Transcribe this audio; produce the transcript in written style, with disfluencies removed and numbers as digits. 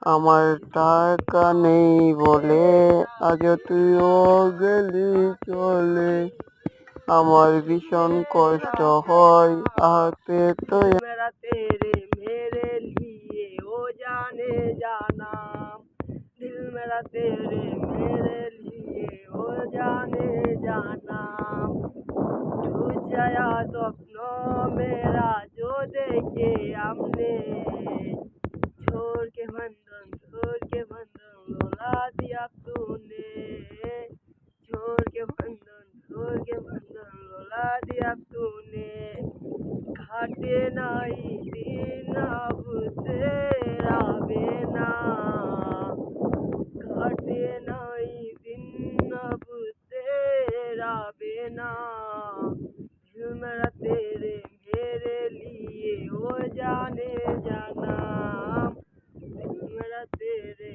আমার টাকা নেই বলে আজ তুইও গেলি চলে। আমার ভীষণ কষ্ট হয় আহতে তো। মেরা তেরে মেরে লিয়ে ও জানে জানাম, দিল মেরা তেরে মেরে লিয়ে ও জানে জানাম। टूट जाया सपनों मेरा जो देखे हमने, छोड़ के बंधन लौला दिया तूने, छोड़ के बंधन लौला दिया तूने। घाटे नाई दिन अब तेरा बिना, घाटे नाई दिन अब तेरा बिना। दिल मेरा तेरे मेरे लिए वो जाने जाना, दिल मेरा तेरे